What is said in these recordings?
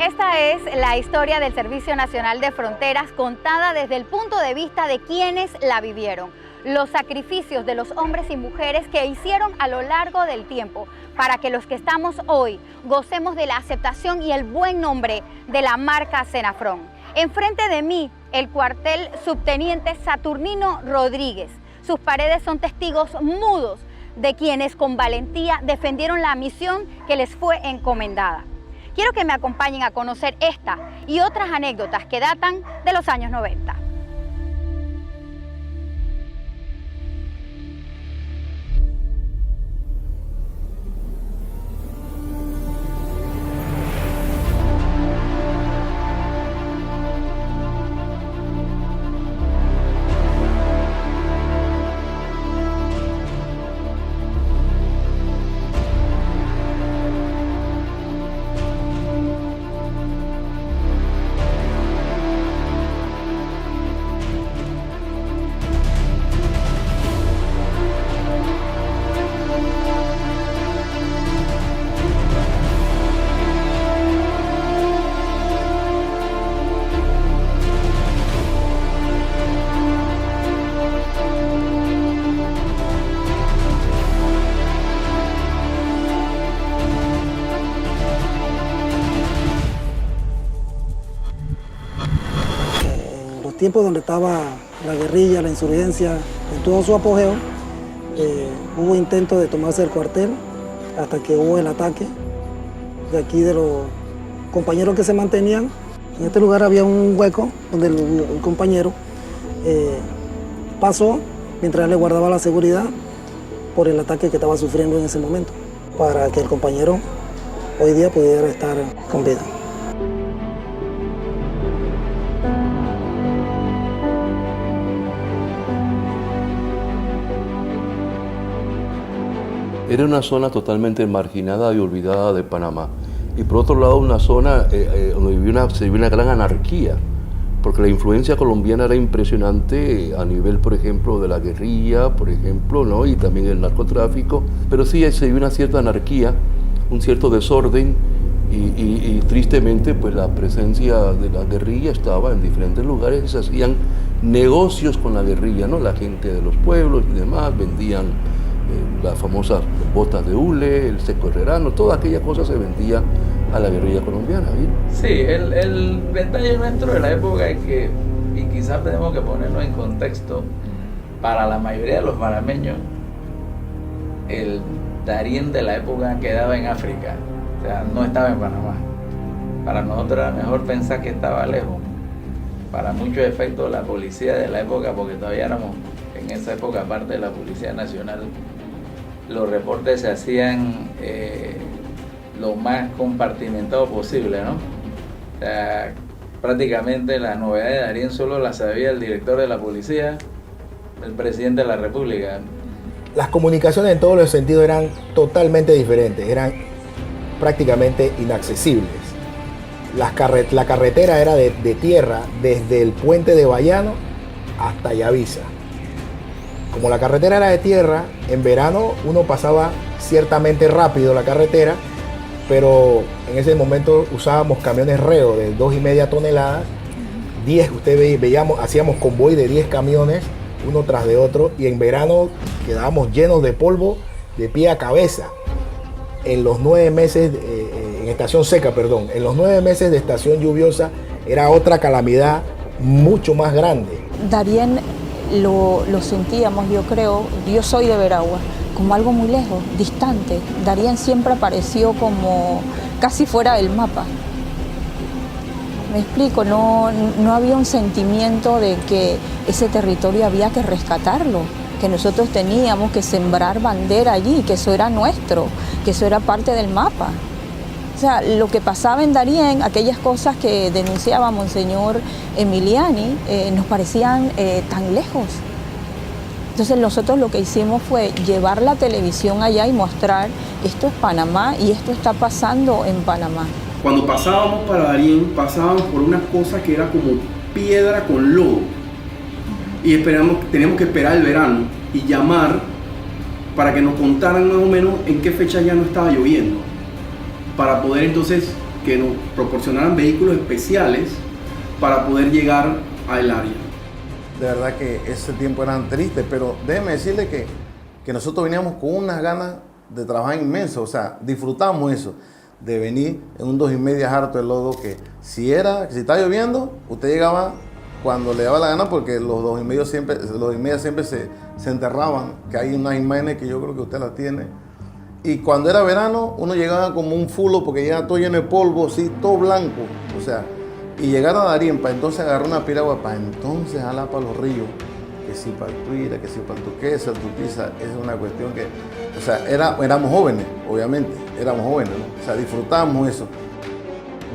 Esta es la historia del Servicio Nacional de Fronteras contada desde el punto de vista de quienes la vivieron. Los sacrificios de los hombres y mujeres que hicieron a lo largo del tiempo para que los que estamos hoy gocemos de la aceptación y el buen nombre de la marca Senafrón. Enfrente de mí, el cuartel subteniente Saturnino Rodríguez. Sus paredes son testigos mudos de quienes con valentía defendieron la misión que les fue encomendada. Quiero que me acompañen a conocer esta y otras anécdotas que datan de los años 90. Tiempos donde estaba la guerrilla, la insurgencia, en todo su apogeo, hubo intentos de tomarse el cuartel hasta que hubo el ataque de aquí de los compañeros que se mantenían. En este lugar había un hueco donde el compañero pasó mientras le guardaba la seguridad por el ataque que estaba sufriendo en ese momento, para que el compañero hoy día pudiera estar con vida. Era una zona totalmente marginada y olvidada de Panamá. Y por otro lado, una zona donde se vivía una gran anarquía, porque la influencia colombiana era impresionante a nivel, por ejemplo, de la guerrilla, por ejemplo, ¿no? Y también el narcotráfico. Pero sí se vivía una cierta anarquía, un cierto desorden, y tristemente pues la presencia de la guerrilla estaba en diferentes lugares y se hacían negocios con la guerrilla, ¿no? La gente de los pueblos y demás vendían las famosas botas de hule, el seco herrerano, toda aquella cosa se vendía a la guerrilla colombiana. ¿Sí? Sí, el detalle nuestro de la época es que, y quizás tenemos que ponerlo en contexto, para la mayoría de los panameños, el Darién de la época quedaba en África, o sea, no estaba en Panamá. Para nosotros era mejor pensar que estaba lejos. Para muchos efectos, la policía de la época, porque todavía éramos en esa época parte de la Policía Nacional, los reportes se hacían lo más compartimentado posible, ¿no? O sea, prácticamente la novedad de Darién solo la sabía el director de la policía, el presidente de la República. Las comunicaciones en todos los sentidos eran totalmente diferentes, eran prácticamente inaccesibles. La carretera era de tierra desde el puente de Bayano hasta Yavisa. Como la carretera era de tierra, en verano uno pasaba ciertamente rápido la carretera, pero en ese momento usábamos camiones reo de 2,5 toneladas, 10, hacíamos convoy de 10 camiones, uno tras de otro, y en verano quedábamos llenos de polvo de pie a cabeza. En los 9 meses, en estación seca, perdón, en los 9 meses de estación lluviosa era otra calamidad mucho más grande. Darién lo sentíamos, yo creo, yo soy de Veragua, como algo muy lejos, distante. Darién siempre apareció como casi fuera del mapa. Me explico, no había un sentimiento de que ese territorio había que rescatarlo, que nosotros teníamos que sembrar bandera allí, que eso era nuestro, que eso era parte del mapa. O sea, lo que pasaba en Darién, aquellas cosas que denunciaba Monseñor Emiliani, nos parecían tan lejos. Entonces nosotros lo que hicimos fue llevar la televisión allá y mostrar, esto es Panamá y esto está pasando en Panamá. Cuando pasábamos para Darién, pasábamos por una cosa que era como piedra con lodo. Y teníamos que esperar el verano y llamar para que nos contaran más o menos en qué fecha ya no estaba lloviendo, para poder entonces que nos proporcionaran vehículos especiales para poder llegar al área. De verdad que ese tiempo eran tristes, pero déjeme decirle que nosotros veníamos con unas ganas de trabajar inmensas, o sea, disfrutamos eso, de venir en un 2,5 harto de lodo, que si está lloviendo, usted llegaba cuando le daba la gana, porque los 2,5 siempre se enterraban, que hay unas imágenes que yo creo que usted las tiene. Y cuando era verano, uno llegaba como un fulo, porque llegaba todo lleno de polvo, así, todo blanco, o sea, y llegar a Darién para entonces agarrar una piragua, para entonces jalar para los ríos, que si para el Tuira, que si para el Tuquesa, el Tutiza, es una cuestión que, o sea, éramos jóvenes, obviamente, éramos jóvenes, ¿no? O sea, disfrutábamos eso.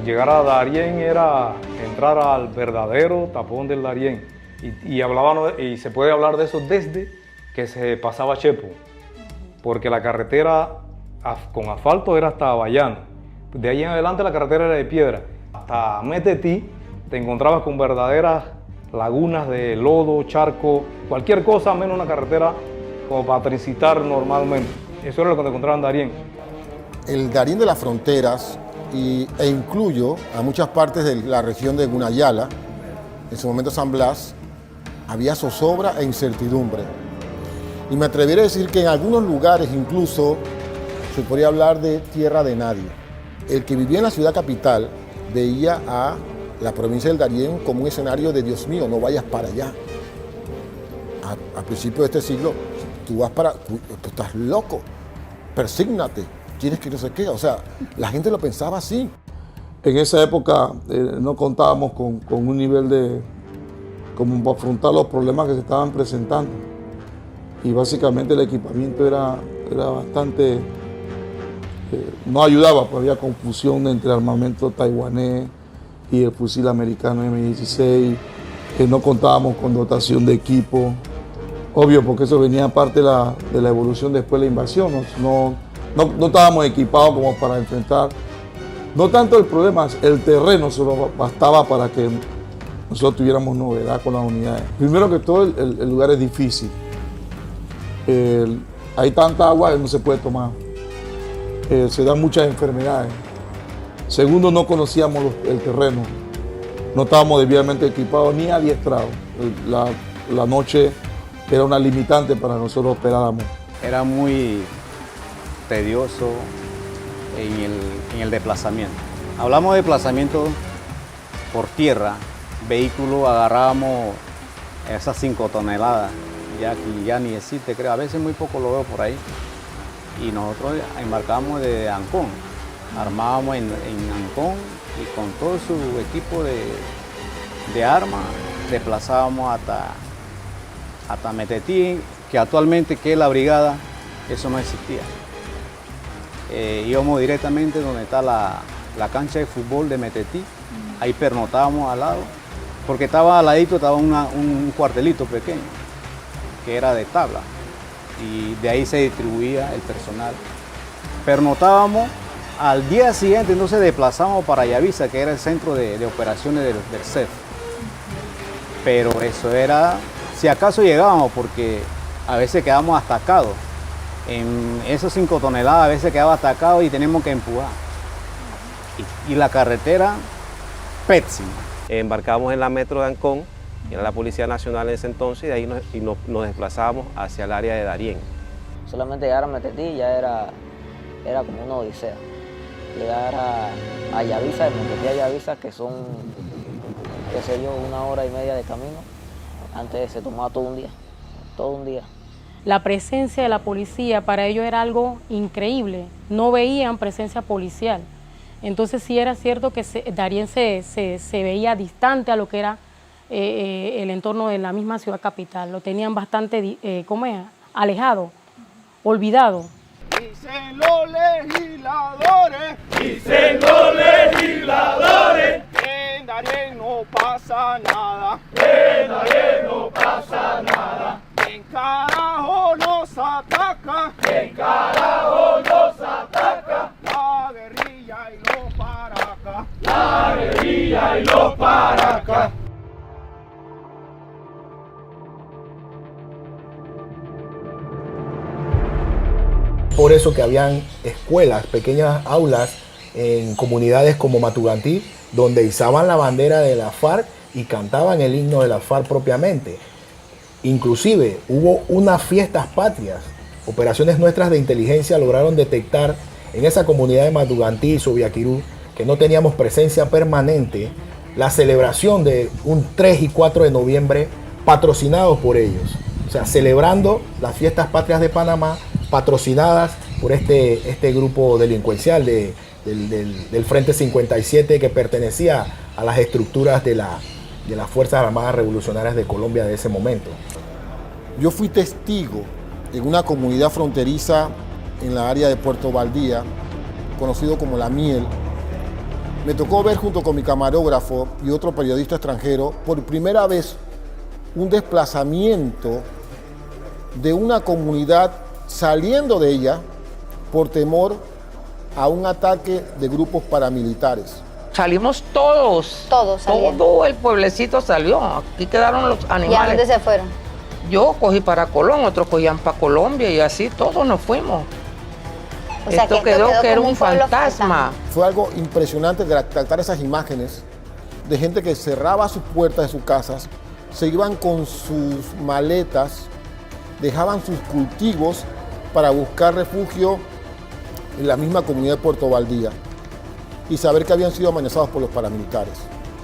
Llegar a Darién era entrar al verdadero tapón del Darién, y se puede hablar de eso desde que se pasaba Chepo, porque la carretera con asfalto era hasta Bayano, de ahí en adelante la carretera era de piedra. Hasta Metetí te encontrabas con verdaderas lagunas de lodo, charco, cualquier cosa menos una carretera como para transitar normalmente. Eso era lo que te encontraba en Darién. El Darién de las fronteras, e incluyo a muchas partes de la región de Gunayala, en su momento San Blas, había zozobra e incertidumbre. Y me atrevería a decir que en algunos lugares incluso se podría hablar de tierra de nadie. El que vivía en la ciudad capital veía a la provincia del Darién como un escenario de Dios mío, no vayas para allá. A principios de este siglo, tú estás loco, persígnate, tienes que no sé qué. O sea, la gente lo pensaba así. En esa época no contábamos con un nivel como para afrontar los problemas que se estaban presentando. Y básicamente el equipamiento era bastante... no ayudaba, porque había confusión entre armamento taiwanés y el fusil americano M16, que no contábamos con dotación de equipo. Obvio, porque eso venía aparte de la evolución después de la invasión. No estábamos equipados como para enfrentar. No tanto el problema, el terreno solo bastaba para que nosotros tuviéramos novedad con las unidades. Primero que todo, el lugar es difícil. Hay tanta agua que no se puede tomar. Se dan muchas enfermedades. Segundo, no conocíamos el terreno. No estábamos debidamente equipados ni adiestrados. La noche era una limitante para nosotros operáramos. Era muy tedioso en el desplazamiento. Hablamos de desplazamiento por tierra. Vehículo agarrábamos esas 5 toneladas, ya ni existe, creo. A veces muy poco lo veo por ahí. Y nosotros embarcábamos de Ancón, armábamos en Ancón y con todo su equipo de armas desplazábamos hasta Metetí, que actualmente que es la brigada, eso no existía. Íbamos directamente donde está la cancha de fútbol de Metetí, ahí pernotábamos al lado, porque estaba al ladito, estaba un cuartelito pequeño, que era de tabla. Y de ahí se distribuía el personal. Pernotábamos, al día siguiente entonces desplazamos para Yavisa, que era el centro de operaciones del CEF. Pero eso era, si acaso llegábamos, porque a veces quedábamos atacados. En esos 5 toneladas a veces quedaba atacado y tenemos que empujar. Y la carretera, pésima. Embarcamos en la metro de Ancón, que era la Policía Nacional en ese entonces, y de ahí nos desplazábamos hacia el área de Darién. Solamente llegar a Metetí ya era como una odisea. Llegar a Yavisa, de Metetí a Yavisa, que son, qué sé yo, 1 hora y media de camino, antes se tomaba todo un día. La presencia de la policía para ellos era algo increíble, no veían presencia policial. Entonces sí era cierto que Darién se veía distante a lo que era el entorno de la misma ciudad capital. Lo tenían bastante, alejado, olvidado. Dicen los legisladores, que en Darién no pasa nada, ¿Quién carajo nos ataca? La guerrilla y los paracas. Por eso que habían escuelas, pequeñas aulas en comunidades como Matugantí, donde izaban la bandera de la FARC y cantaban el himno de la FARC propiamente. Inclusive hubo unas fiestas patrias. Operaciones nuestras de inteligencia lograron detectar en esa comunidad de Matugantí y Sobiaquirú, que no teníamos presencia permanente, la celebración de un 3 y 4 de noviembre patrocinados por ellos. O sea, celebrando las fiestas patrias de Panamá, patrocinadas por este grupo delincuencial del Frente 57, que pertenecía a las estructuras de las Fuerzas Armadas Revolucionarias de Colombia de ese momento. Yo fui testigo en una comunidad fronteriza en la área de Puerto Valdía, conocido como La Miel. Me tocó ver junto con mi camarógrafo y otro periodista extranjero por primera vez un desplazamiento de una comunidad saliendo de ella por temor a un ataque de grupos paramilitares. Salimos todos. Todos salieron. Todo el pueblecito salió. Aquí quedaron los animales. ¿Y a dónde se fueron? Yo cogí para Colón, otros cogían para Colombia y así todos nos fuimos. O sea, esto quedó que era un fantasma. Fue algo impresionante tratar esas imágenes de gente que cerraba sus puertas de sus casas, se iban con sus maletas, dejaban sus cultivos para buscar refugio en la misma comunidad de Puerto Valdía y saber que habían sido amenazados por los paramilitares.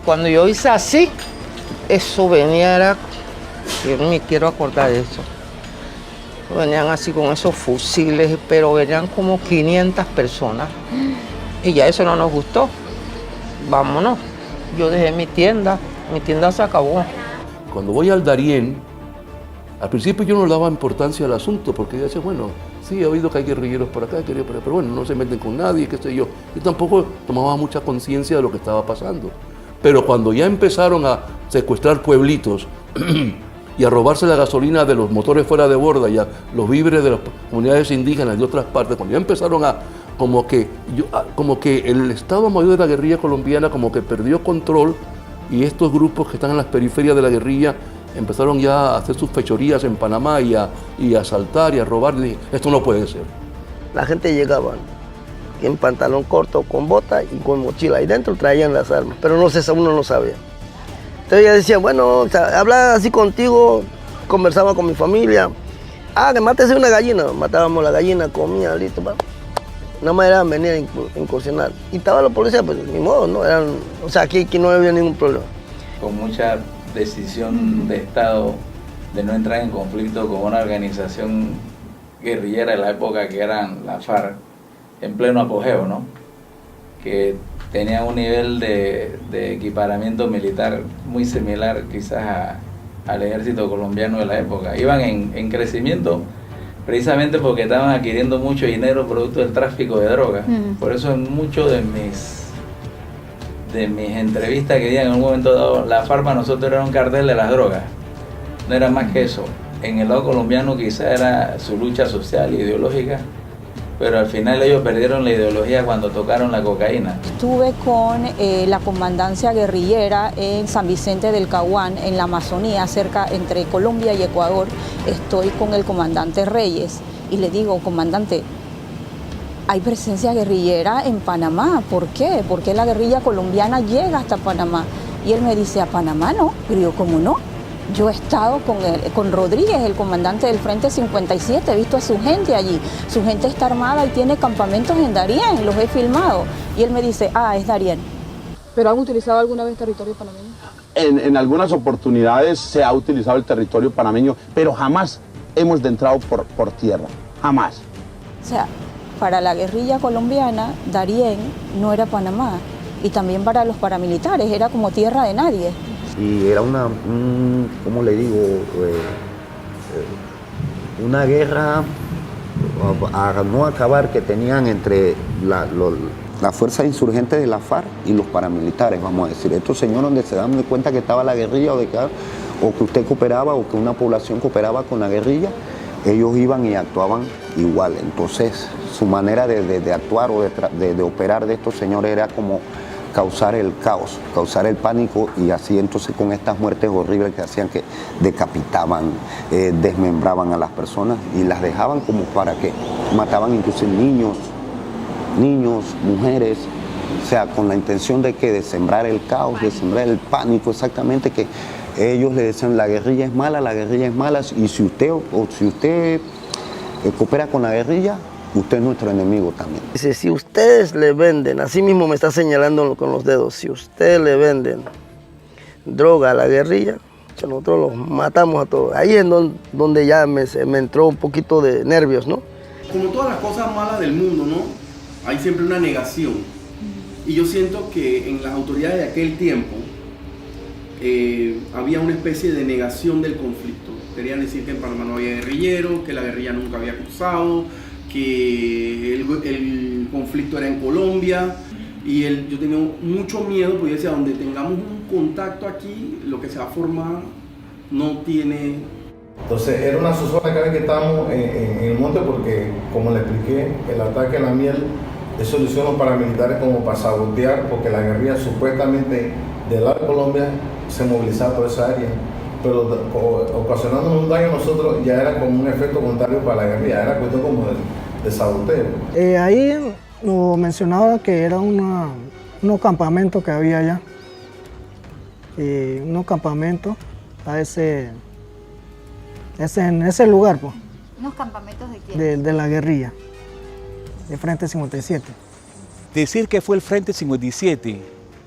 Cuando yo hice así, eso venía, yo no me quiero acordar de eso. Venían así con esos fusiles, pero venían como 500 personas. Y ya eso no nos gustó. Vámonos. Yo dejé mi tienda se acabó. Cuando voy al Darién, al principio yo no le daba importancia al asunto, porque yo decía, bueno, sí, he oído que hay guerrilleros por acá, pero bueno, no se meten con nadie, qué sé yo. Y tampoco tomaba mucha conciencia de lo que estaba pasando. Pero cuando ya empezaron a secuestrar pueblitos y a robarse la gasolina de los motores fuera de borda y a los víveres de las comunidades indígenas de otras partes, cuando ya empezaron a como que el Estado Mayor de la guerrilla colombiana como que perdió control, y estos grupos que están en las periferias de la guerrilla empezaron ya a hacer sus fechorías en Panamá y a asaltar y a robar. Y dije, esto no puede ser. La gente llegaba en pantalón corto, con bota y con mochila. Ahí dentro traían las armas, pero uno no sabía. Entonces ella decía, bueno, o sea, hablaba así contigo, conversaba con mi familia. Que mátese una gallina. Matábamos la gallina, comía, listo, pa. Nada más era venir a incursionar. Y estaba la policía, pues ni modo, ¿no? O sea, aquí no había ningún problema. Con mucha decisión de Estado de no entrar en conflicto con una organización guerrillera de la época que eran la FARC, en pleno apogeo, ¿no? Que tenían un nivel de equiparamiento militar muy similar quizás al ejército colombiano de la época. Iban en crecimiento precisamente porque estaban adquiriendo mucho dinero producto del tráfico de drogas. Por eso en muchos de mis entrevistas que digan en un momento dado, la FARC para nosotros era un cartel de las drogas. No era más que eso. En el lado colombiano quizá era su lucha social e ideológica, pero al final ellos perdieron la ideología cuando tocaron la cocaína. Estuve con la comandancia guerrillera en San Vicente del Caguán, en la Amazonía, entre Colombia y Ecuador. Estoy con el comandante Reyes y le digo, comandante, hay presencia guerrillera en Panamá. ¿Por qué? ¿Por qué la guerrilla colombiana llega hasta Panamá? Y él me dice, ¿a Panamá no? Y yo, ¿cómo no? Yo he estado con Rodríguez, el comandante del Frente 57, he visto a su gente allí. Su gente está armada y tiene campamentos en Darién, los he filmado. Y él me dice, es Darién. ¿Pero han utilizado alguna vez territorio panameño? En algunas oportunidades se ha utilizado el territorio panameño, pero jamás hemos entrado por tierra, jamás. O sea, para la guerrilla colombiana, Darién no era Panamá. Y también para los paramilitares, era como tierra de nadie. Y era ¿cómo le digo? Una guerra a no acabar que tenían entre la fuerza insurgente de la FARC y los paramilitares, vamos a decir. Estos señores donde se dan cuenta que estaba la guerrilla o que usted cooperaba o que una población cooperaba con la guerrilla, ellos iban y actuaban igual. Entonces su manera de actuar o de operar de estos señores era como causar el caos, causar el pánico, y así entonces con estas muertes horribles que hacían, que decapitaban, desmembraban a las personas y las dejaban como para que mataban incluso niños, mujeres, O sea, con la intención de que de sembrar el caos, de sembrar el pánico, exactamente, que ellos le decían la guerrilla es mala, y si usted coopera con la guerrilla, usted es nuestro enemigo también. Dice, si ustedes le venden, así mismo me está señalando con los dedos, si ustedes le venden droga a la guerrilla, nosotros los matamos a todos. Ahí es donde ya me entró un poquito de nervios, ¿no? Como todas las cosas malas del mundo, ¿no? Hay siempre una negación. Y yo siento que en las autoridades de aquel tiempo había una especie de negación del conflicto. Querían decir que en Panamá no había guerrilleros, que la guerrilla nunca había cruzado, que el conflicto era en Colombia. Y yo tenía mucho miedo, porque yo decía, donde tengamos un contacto aquí, lo que se va a formar no tiene... Entonces era una zozobra cada vez que estábamos en el monte, porque como le expliqué, el ataque a la miel, eso lo hicieron los paramilitares como para sabotear, porque la guerrilla supuestamente del lado de Colombia se movilizaba por esa área, pero ocasionándonos un daño a nosotros ya era como un efecto contrario para la guerrilla, era cuestión como de saboteo. Ahí lo mencionaba que era unos campamentos que había allá, unos campamentos en ese lugar, pues. ¿Unos campamentos de quién? De la guerrilla, de Frente 57. Decir que fue el Frente 57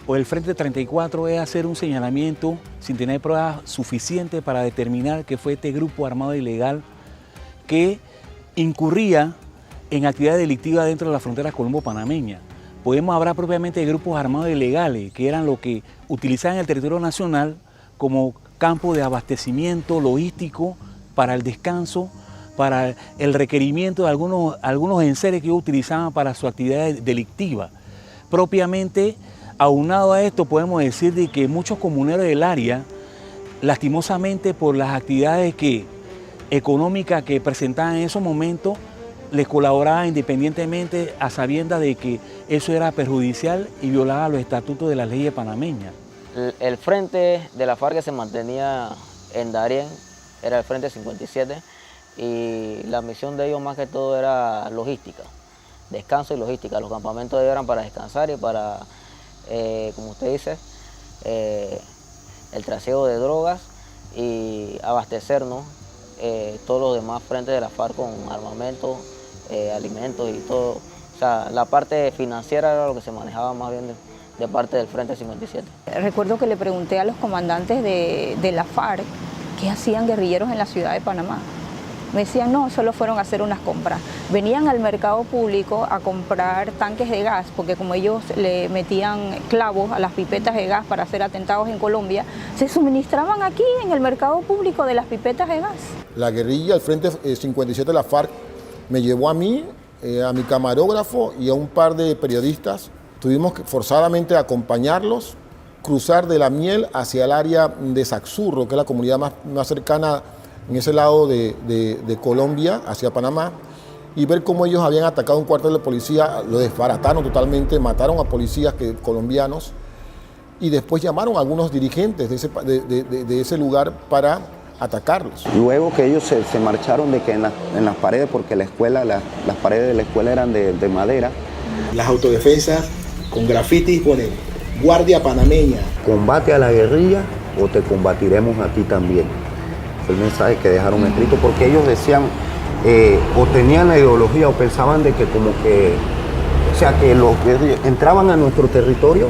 o el Frente 34 es hacer un señalamiento sin tener pruebas suficientes para determinar que fue este grupo armado ilegal que incurría en actividades delictivas dentro de la frontera colombo-panameña. Podemos hablar propiamente de grupos armados ilegales, que eran los que utilizaban el territorio nacional como campo de abastecimiento logístico para el descanso, para el requerimiento de algunos enseres que ellos utilizaban para su actividad delictiva. Propiamente, aunado a esto, podemos decir de que muchos comuneros del área, lastimosamente por las actividades económicas que presentaban en esos momentos, les colaboraba independientemente a sabiendas de que eso era perjudicial y violaba los estatutos de las leyes panameñas. El frente de la FARC que se mantenía en Darién era el Frente 57 y la misión de ellos más que todo era logística, descanso y logística. Los campamentos de ellos eran para descansar y para, como usted dice, el trasiego de drogas y abastecernos todos los demás frentes de la FARC con armamento, alimentos y todo. O sea, la parte financiera era lo que se manejaba más bien de parte del Frente 57. Recuerdo que le pregunté a los comandantes de la FARC qué hacían guerrilleros en la ciudad de Panamá. Me decían, no, solo fueron a hacer unas compras. Venían al mercado público a comprar tanques de gas, porque como ellos le metían clavos a las pipetas de gas para hacer atentados en Colombia, se suministraban aquí en el mercado público de las pipetas de gas. La guerrilla, el Frente 57 de la FARC, me llevó a mí, a mi camarógrafo y a un par de periodistas. Tuvimos que forzadamente acompañarlos, cruzar de La Miel hacia el área de Saxurro, que es la comunidad más cercana en ese lado de Colombia, hacia Panamá, y ver cómo ellos habían atacado un cuartel de policía, lo desbarataron totalmente, mataron a policías colombianos, y después llamaron a algunos dirigentes de ese lugar para atacarlos. Luego que ellos se marcharon de que en las paredes, porque la escuela, las paredes de la escuela eran de madera. Las autodefensas con grafitis ponen Guardia Panameña. Combate a la guerrilla o te combatiremos a ti también. Fue el mensaje que dejaron escrito, porque ellos decían, o tenían la ideología o pensaban de que como que, o sea, que los guerrilleros entraban a nuestro territorio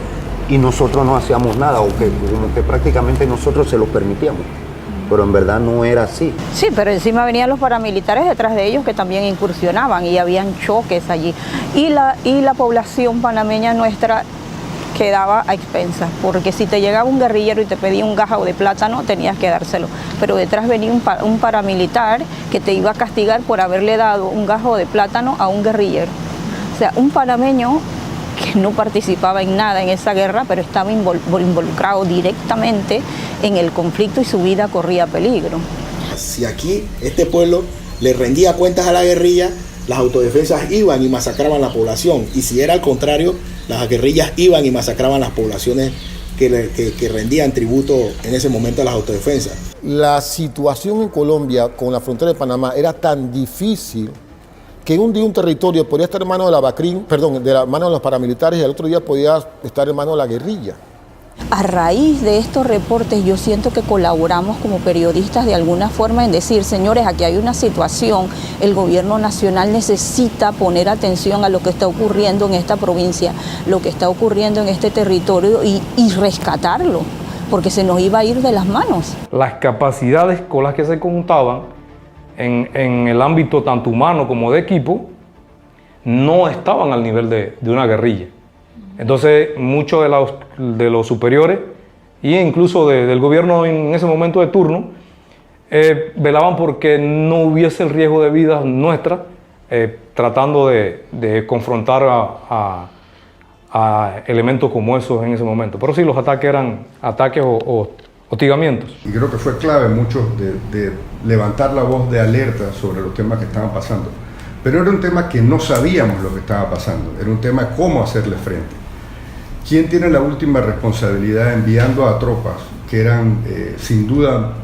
y nosotros no hacíamos nada, o que como que prácticamente nosotros se los permitíamos. Pero en verdad no era así. Sí, pero encima venían los paramilitares detrás de ellos que también incursionaban y habían choques allí. Y la población panameña nuestra quedaba a expensas, porque si te llegaba un guerrillero y te pedía un gajo de plátano, tenías que dárselo. Pero detrás venía un paramilitar que te iba a castigar por haberle dado un gajo de plátano a un guerrillero. O sea, un panameño que no participaba en nada en esa guerra, pero estaba involucrado directamente en el conflicto y su vida corría peligro. Si aquí este pueblo le rendía cuentas a la guerrilla, las autodefensas iban y masacraban la población, y si era al contrario, las guerrillas iban y masacraban las poblaciones que rendían tributo en ese momento a las autodefensas. La situación en Colombia con la frontera de Panamá era tan difícil que un día un territorio podría estar en manos de la BACRIM, perdón, de la mano de los paramilitares, y al otro día podía estar en manos de la guerrilla. A raíz de estos reportes yo siento que colaboramos como periodistas de alguna forma en decir, señores, aquí hay una situación, el gobierno nacional necesita poner atención a lo que está ocurriendo en esta provincia, lo que está ocurriendo en este territorio y rescatarlo, porque se nos iba a ir de las manos. Las capacidades con las que se contaban en el ámbito tanto humano como de equipo no estaban al nivel de una guerrilla. Entonces muchos de los superiores e incluso del gobierno en ese momento de turno velaban porque no hubiese el riesgo de vida nuestra tratando de confrontar a elementos como esos en ese momento. Pero sí, los ataques eran ataques o hostigamientos. Y creo que fue clave mucho de levantar la voz de alerta sobre los temas que estaban pasando. Pero era un tema que no sabíamos lo que estaba pasando, era un tema cómo hacerle frente. ¿Quién tiene la última responsabilidad enviando a tropas que eran sin duda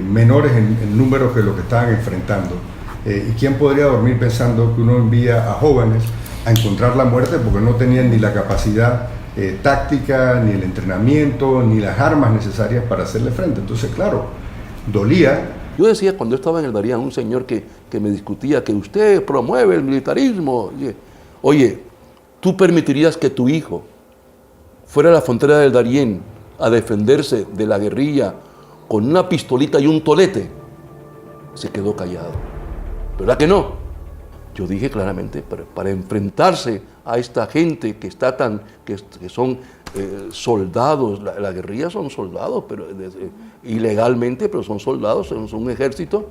menores en número que lo que estaban enfrentando? ¿Y quién podría dormir pensando que uno envía a jóvenes a encontrar la muerte porque no tenían ni la capacidad táctica, ni el entrenamiento, ni las armas necesarias para hacerle frente? Entonces, claro, dolía. Yo decía cuando estaba en el Darién, un señor que me discutía que usted promueve el militarismo. Oye, ¿tú permitirías que tu hijo fuera a la frontera del Darién a defenderse de la guerrilla con una pistolita y un tolete? Se quedó callado. ¿Verdad que no? Yo dije claramente, para enfrentarse a esta gente que está que son soldados, la guerrilla son soldados, pero ilegalmente, pero son soldados, son un ejército,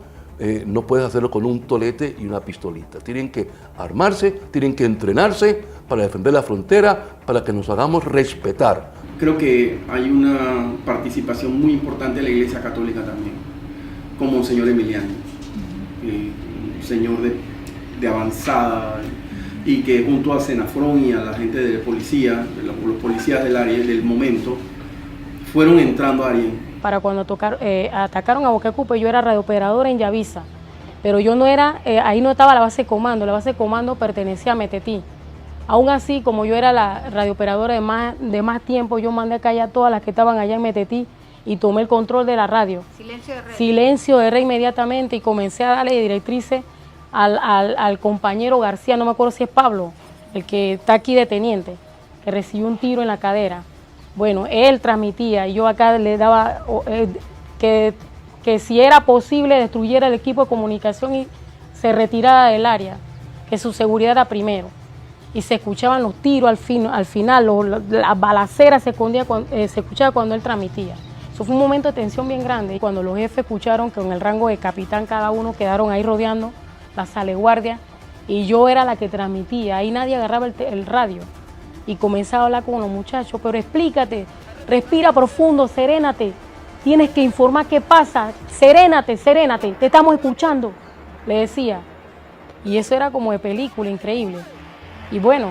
no puedes hacerlo con un tolete y una pistolita. Tienen que armarse, tienen que entrenarse para defender la frontera, para que nos hagamos respetar. Creo que hay una participación muy importante de la Iglesia Católica también, como Monseñor Emiliano, un señor de avanzada, y que junto a Senafrón y a la gente de policía, los policías del área del momento, fueron entrando a Darién. Para cuando atacaron a Boquecupe, yo era radiooperadora en Yavisa, pero yo no era, ahí no estaba la base de comando pertenecía a Metetí. Aún así, como yo era la radiooperadora de más tiempo, yo mandé a callar a todas las que estaban allá en Metetí y tomé el control de la radio. Silencio de red. Silencio de red inmediatamente, y comencé a darle directrices al compañero García, no me acuerdo si es Pablo, el que está aquí de teniente, que recibió un tiro en la cadera. Bueno, él transmitía y yo acá le daba que si era posible destruyera el equipo de comunicación y se retirara del área, que su seguridad era primero. Y se escuchaban los tiros al final, las balaceras se escuchaba cuando él transmitía. Eso fue un momento de tensión bien grande. Y cuando los jefes escucharon que con el rango de capitán cada uno quedaron ahí rodeando la saleguardia, y yo era la que transmitía, ahí nadie agarraba el radio. Y comenzaba a hablar con los muchachos, pero explícate, respira profundo, serénate, tienes que informar qué pasa, serénate, te estamos escuchando, le decía. Y eso era como de película, increíble. Y bueno,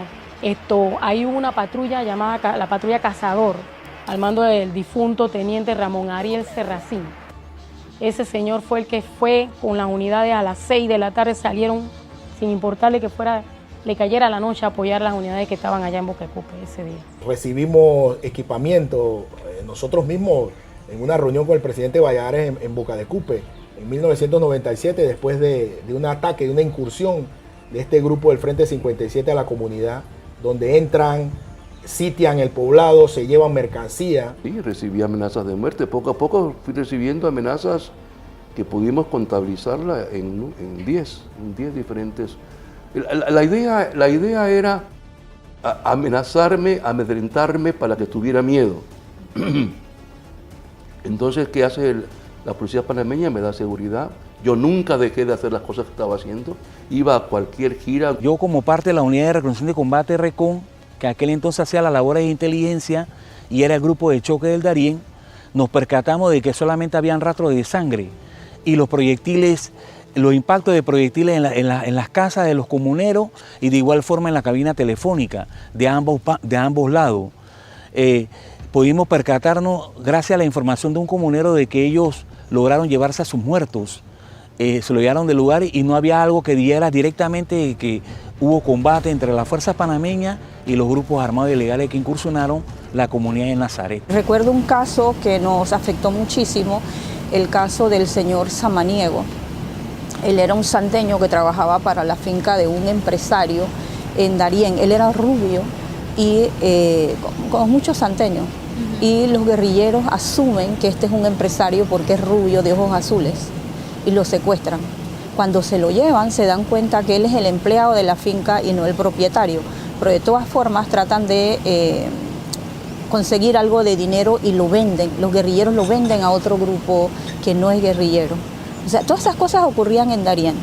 hay una patrulla llamada la patrulla Cazador, al mando del difunto teniente Ramón Ariel Serracín. Ese señor fue el que fue con las unidades a las 6 de la tarde, salieron sin importarle que le cayera la noche a apoyar las unidades que estaban allá en Boquecupe ese día. Recibimos equipamiento nosotros mismos en una reunión con el presidente Valladares en Boca de Cupe en 1997, después de un ataque, de una incursión de este grupo del Frente 57 a la comunidad, donde entran, sitian el poblado, se llevan mercancía. Sí, recibí amenazas de muerte. Poco a poco fui recibiendo amenazas que pudimos contabilizarla en 10 diferentes. La idea era amenazarme, amedrentarme para que tuviera miedo. Entonces, ¿qué hace la policía panameña? Me da seguridad. Yo nunca dejé de hacer las cosas que estaba haciendo. Iba a cualquier gira. Yo, como parte de la Unidad de Reconocimiento de Combate RECON, que aquel entonces hacía las labores de inteligencia y era el grupo de choque del Darién, nos percatamos de que solamente habían rastros de sangre y los proyectiles, los impactos de proyectiles en las casas de los comuneros y de igual forma en la cabina telefónica de ambos lados. Pudimos percatarnos, gracias a la información de un comunero, de que ellos lograron llevarse a sus muertos se lo llevaron del lugar y no había algo que diera directamente que hubo combate entre las fuerzas panameñas y los grupos armados ilegales que incursionaron la comunidad de Nazaret. Recuerdo un caso que nos afectó muchísimo, el caso del señor Samaniego. Él era un santeño que trabajaba para la finca de un empresario en Darién. Él era rubio y con muchos santeños. Y los guerrilleros asumen que este es un empresario porque es rubio de ojos azules y lo secuestran. Cuando se lo llevan se dan cuenta que él es el empleado de la finca y no el propietario, pero de todas formas tratan de conseguir algo de dinero y lo venden. Los guerrilleros lo venden a otro grupo que no es guerrillero. O sea, todas esas cosas ocurrían en Darién.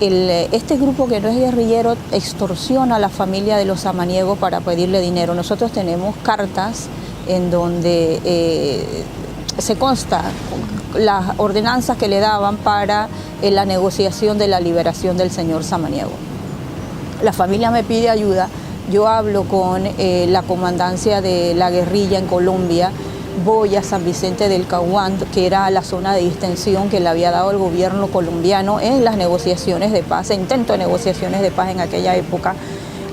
Este grupo que no es guerrillero extorsiona a la familia de los samaniegos para pedirle dinero. Nosotros tenemos cartas en donde se consta las ordenanzas que le daban para la negociación de la liberación del señor Samaniego. La familia me pide ayuda, yo hablo con la comandancia de la guerrilla en Colombia, voy a San Vicente del Caguán, que era la zona de distensión que le había dado el gobierno colombiano en las negociaciones de paz, intento de negociaciones de paz en aquella época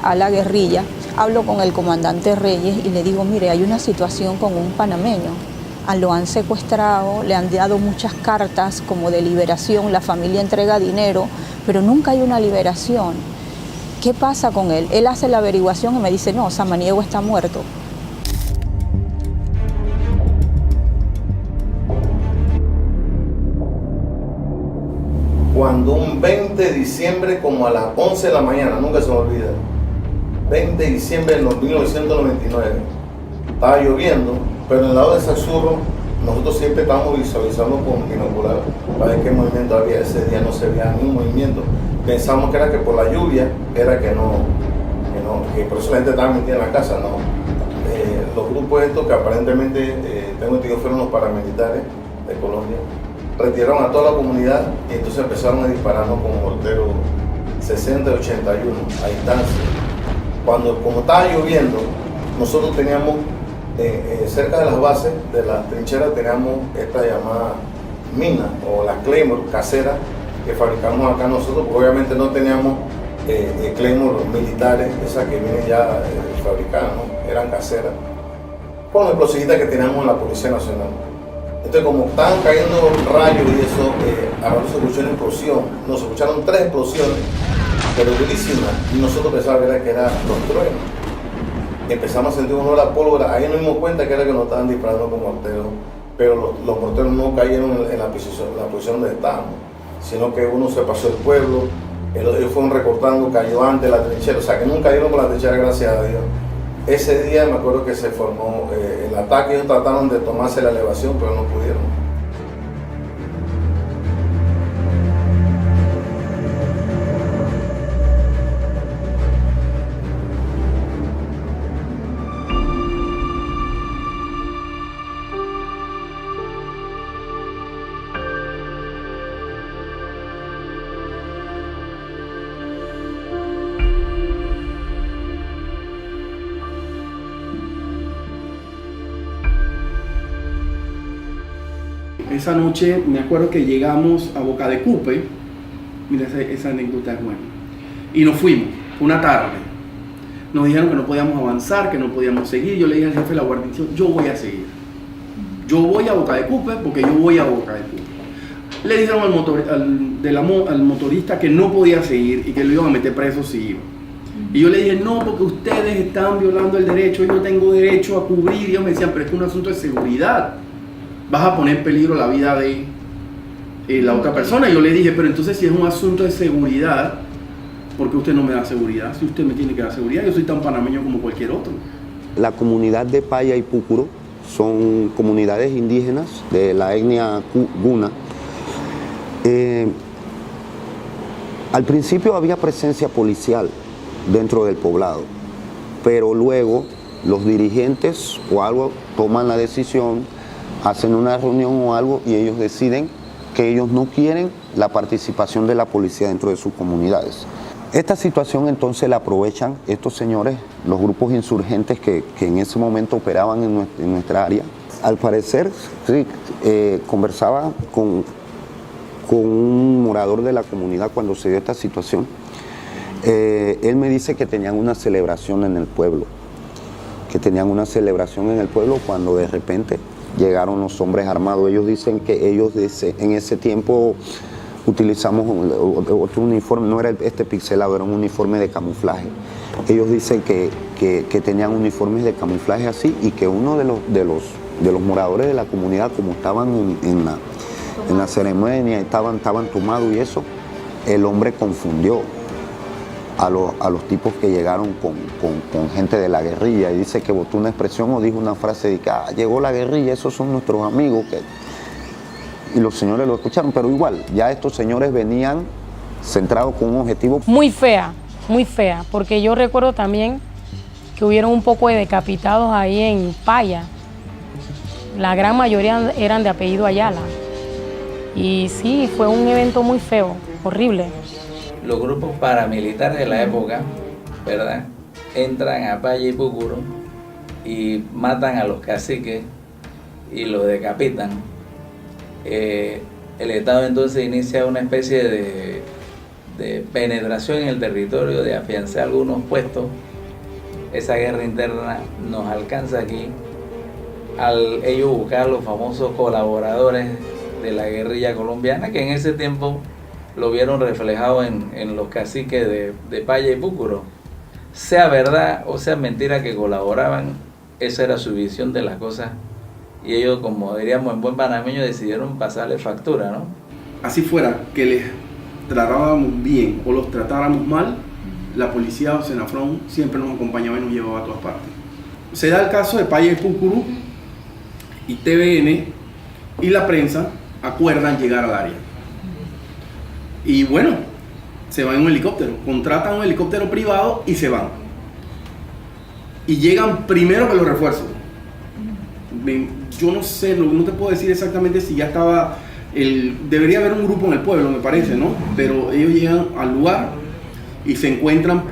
a la guerrilla. Hablo con el comandante Reyes y le digo, mire, hay una situación con un panameño. Lo han secuestrado, le han dado muchas cartas como de liberación, la familia entrega dinero, pero nunca hay una liberación. ¿Qué pasa con él? Él hace la averiguación y me dice, no, Samaniego está muerto. Cuando un 20 de diciembre, como a las 11 de la mañana, nunca se me olvida, 20 de diciembre de 1999, estaba lloviendo, pero en el lado de Saxurro nosotros siempre estábamos visualizando con binocular para ver qué movimiento había. Ese día no se veía ningún movimiento. Pensamos que era que por la lluvia, era que por eso la gente estaba metida en la casa, no. Los grupos estos que aparentemente, tengo entendido, fueron los paramilitares de Colombia, retiraron a toda la comunidad y entonces empezaron a dispararnos con morteros 60 y 81 a distancia. Como estaba lloviendo, nosotros teníamos cerca de las bases de las trincheras teníamos esta llamada mina o las Claymore caseras que fabricamos acá nosotros, porque obviamente no teníamos Claymore militares, esas que vienen ya fabricadas, ¿no? Eran caseras, con la explosivita que teníamos en la Policía Nacional. Entonces, como estaban cayendo rayos y eso, ahora se escuchó una explosión, nos escucharon 3 explosiones, pero durísimas, y nosotros pensábamos que eran los truenos. Empezamos a sentir un olor a pólvora, ahí nos dimos cuenta que era que nos estaban disparando con morteros, pero los morteros no cayeron en la posición donde estábamos, sino que uno se pasó el pueblo, ellos fueron recortando, cayó antes la trinchera, o sea que nunca cayeron por la trinchera, gracias a Dios. Ese día me acuerdo que se formó el ataque, ellos trataron de tomarse la elevación, pero no pudieron. Esa noche me acuerdo que llegamos a Boca de Cupe, mira esa anécdota es buena, y nos fuimos, una tarde, nos dijeron que no podíamos avanzar, que no podíamos seguir. Yo le dije al jefe de la guarnición, yo voy a seguir, yo voy a Boca de Cupe porque yo voy a Boca de Cupe. Le dijeron al motorista que no podía seguir y que lo iban a meter preso si iba. Y yo le dije, no, porque ustedes están violando el derecho, yo no tengo derecho a cubrir. Y ellos me decían, pero es que es un asunto de seguridad, vas a poner en peligro la vida de la otra persona. Y yo le dije, pero entonces si es un asunto de seguridad, ¿por qué usted no me da seguridad? Si usted me tiene que dar seguridad, yo soy tan panameño como cualquier otro. La comunidad de Paya y Púcuro son comunidades indígenas de la etnia Guna. Al principio había presencia policial dentro del poblado, pero luego los dirigentes o algo toman la decisión, hacen una reunión o algo y ellos deciden que ellos no quieren la participación de la policía dentro de sus comunidades. Esta situación entonces la aprovechan estos señores, los grupos insurgentes que en ese momento operaban en nuestra área. Al parecer, sí, conversaba con con un morador de la comunidad cuando se dio esta situación. Él me dice que tenían una celebración en el pueblo, cuando de repente llegaron los hombres armados. Ellos dicen que ellos en ese tiempo utilizamos otro uniforme, no era este pixelado, era un uniforme de camuflaje. Ellos dicen que tenían uniformes de camuflaje así y que uno de los moradores de la comunidad, como estaban en la ceremonia, estaban tomados y eso, el hombre confundió a los tipos que llegaron con gente de la guerrilla y dice que botó una expresión o dijo una frase de que llegó la guerrilla, esos son nuestros amigos. Y los señores lo escucharon, pero igual, ya estos señores venían centrados con un objetivo. Muy fea, porque yo recuerdo también que hubieron un poco de decapitados ahí en Paya. La gran mayoría eran de apellido Ayala. Y sí, fue un evento muy feo, horrible. Los grupos paramilitares de la época, ¿verdad?, entran a Paya y Púcuro y matan a los caciques y los decapitan. El Estado entonces inicia una especie de penetración en el territorio, de afianzar algunos puestos. Esa guerra interna nos alcanza aquí al ellos buscar los famosos colaboradores de la guerrilla colombiana, que en ese tiempo lo vieron reflejado en los caciques de Paya y Púcuro. Sea verdad o sea mentira que colaboraban, esa era su visión de las cosas. Y ellos, como diríamos en buen panameño, decidieron pasarle factura, ¿no? Así fuera que les tratábamos bien o los tratáramos mal, la policía o Senafrón siempre nos acompañaba y nos llevaba a todas partes. Se da el caso de Paya y Púcuro y TVN y la prensa acuerdan llegar al área. Y bueno, se van en un helicóptero, contratan un helicóptero privado y se van. Y llegan primero que los refuerzos. Yo no sé, no te puedo decir exactamente si ya estaba, debería haber un grupo en el pueblo, me parece, ¿no? Pero ellos llegan al lugar y se encuentran,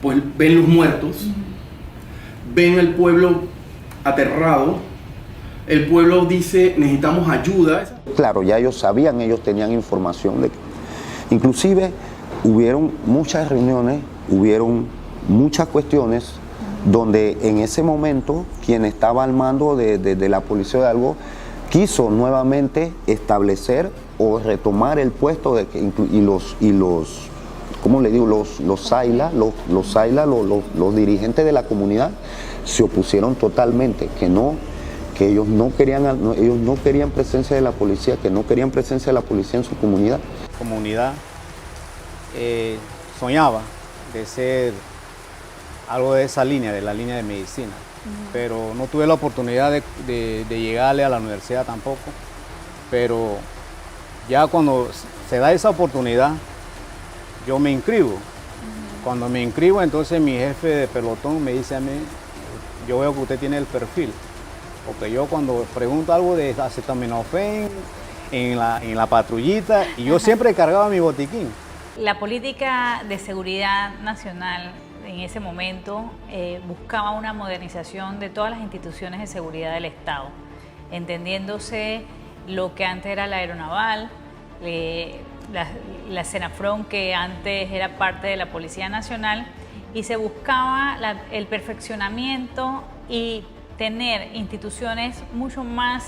pues ven los muertos, ven el pueblo aterrado, el pueblo dice necesitamos ayuda. Claro, ya ellos sabían, ellos tenían información de que inclusive hubieron muchas reuniones, hubieron muchas cuestiones donde en ese momento quien estaba al mando de la policía de algo quiso nuevamente establecer o retomar el puesto de que, y los ¿cómo le digo? Los Saila, los dirigentes de la comunidad se opusieron totalmente, que ellos no querían presencia de la policía, que no querían presencia de la policía en su comunidad. Comunidad soñaba de ser algo de esa línea, de la línea de medicina, pero no tuve la oportunidad de llegarle a la universidad tampoco, pero ya cuando se da esa oportunidad, yo me inscribo. Cuando me inscribo, entonces mi jefe de pelotón me dice a mí, yo veo que usted tiene el perfil, porque yo cuando pregunto algo de acetaminofén en la patrullita, y yo siempre cargaba mi botiquín. La política de seguridad nacional en ese momento buscaba una modernización de todas las instituciones de seguridad del Estado, entendiéndose lo que antes era la aeronaval, la Senafrón, que antes era parte de la Policía Nacional, y se buscaba el perfeccionamiento y tener instituciones mucho más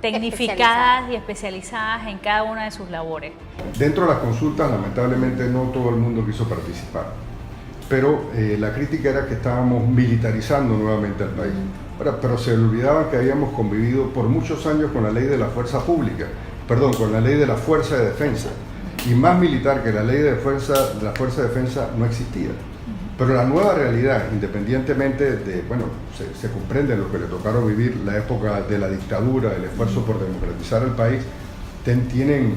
tecnificadas y especializadas en cada una de sus labores. Dentro de las consultas, lamentablemente, no todo el mundo quiso participar, pero la crítica era que estábamos militarizando nuevamente al país. Pero se olvidaban que habíamos convivido por muchos años con la ley de la fuerza pública, con la ley de la fuerza de defensa, y más militar que la ley de la fuerza de defensa no existía. Pero la nueva realidad, independientemente de, se comprende lo que le tocaron vivir, la época de la dictadura, el esfuerzo por democratizar el país, tienen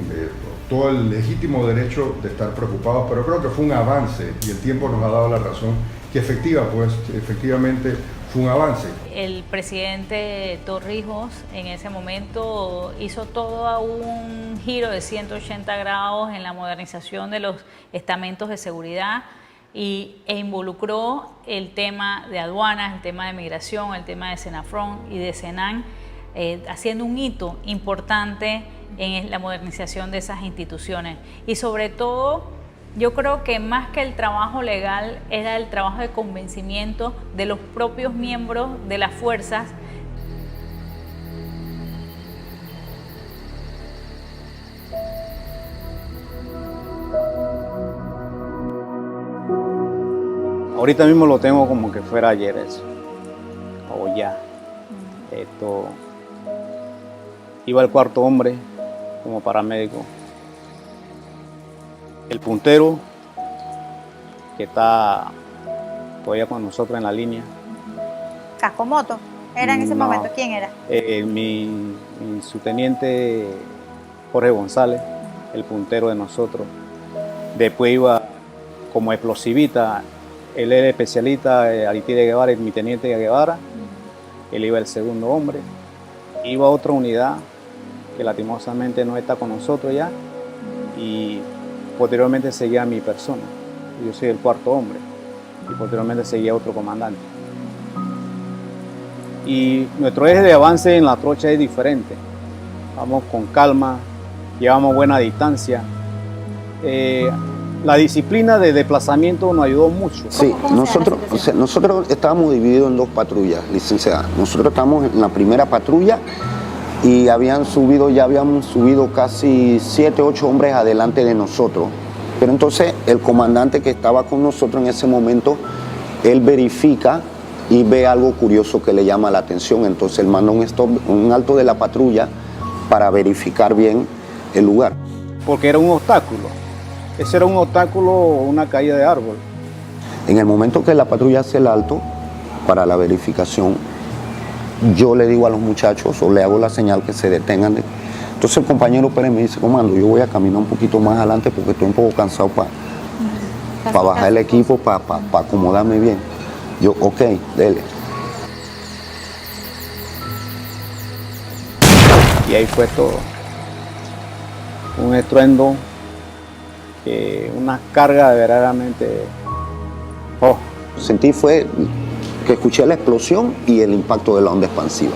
todo el legítimo derecho de estar preocupados, pero creo que fue un avance y el tiempo nos ha dado la razón que efectivamente fue un avance. El presidente Torrijos en ese momento hizo todo un giro de 180 grados en la modernización de los estamentos de seguridad e involucró el tema de aduanas, el tema de migración, el tema de Senafrón y de Senan, haciendo un hito importante en la modernización de esas instituciones. Y sobre todo, yo creo que más que el trabajo legal era el trabajo de convencimiento de los propios miembros de las fuerzas. Ahorita mismo lo tengo como que fuera ayer eso, o ya. Iba el cuarto hombre como paramédico. El puntero, que está todavía con nosotros en la línea. ¿Cascomoto? ¿Era en ese No. momento? ¿Quién era? Mi subteniente Jorge González, el puntero de nosotros. Después iba como explosivita, él era especialista, Aristide Guevara, mi teniente Guevara. Él iba el segundo hombre. Iba otra unidad que lastimosamente no está con nosotros ya. Y posteriormente seguía mi persona. Yo soy el cuarto hombre. Y posteriormente seguía otro comandante. Y nuestro eje de avance en la trocha es diferente. Vamos con calma, llevamos buena distancia. La disciplina de desplazamiento nos ayudó mucho. Sí, nosotros estábamos divididos en dos patrullas, licenciada. Nosotros estábamos en la primera patrulla y ya habíamos subido casi 7, 8 hombres adelante de nosotros. Pero entonces el comandante que estaba con nosotros en ese momento, él verifica y ve algo curioso que le llama la atención. Entonces él manda un alto de la patrulla para verificar bien el lugar. Porque era un obstáculo. Ese era un obstáculo, una caída de árbol. En el momento que la patrulla hace el alto para la verificación, yo le digo a los muchachos o le hago la señal que se detengan. Entonces el compañero Pérez me dice, comando, yo voy a caminar un poquito más adelante porque estoy un poco cansado para bajar el equipo, para acomodarme bien. Yo, ok, dele. Y ahí fue todo. Un estruendo, una carga verdaderamente... Sentí fue que escuché la explosión y el impacto de la onda expansiva.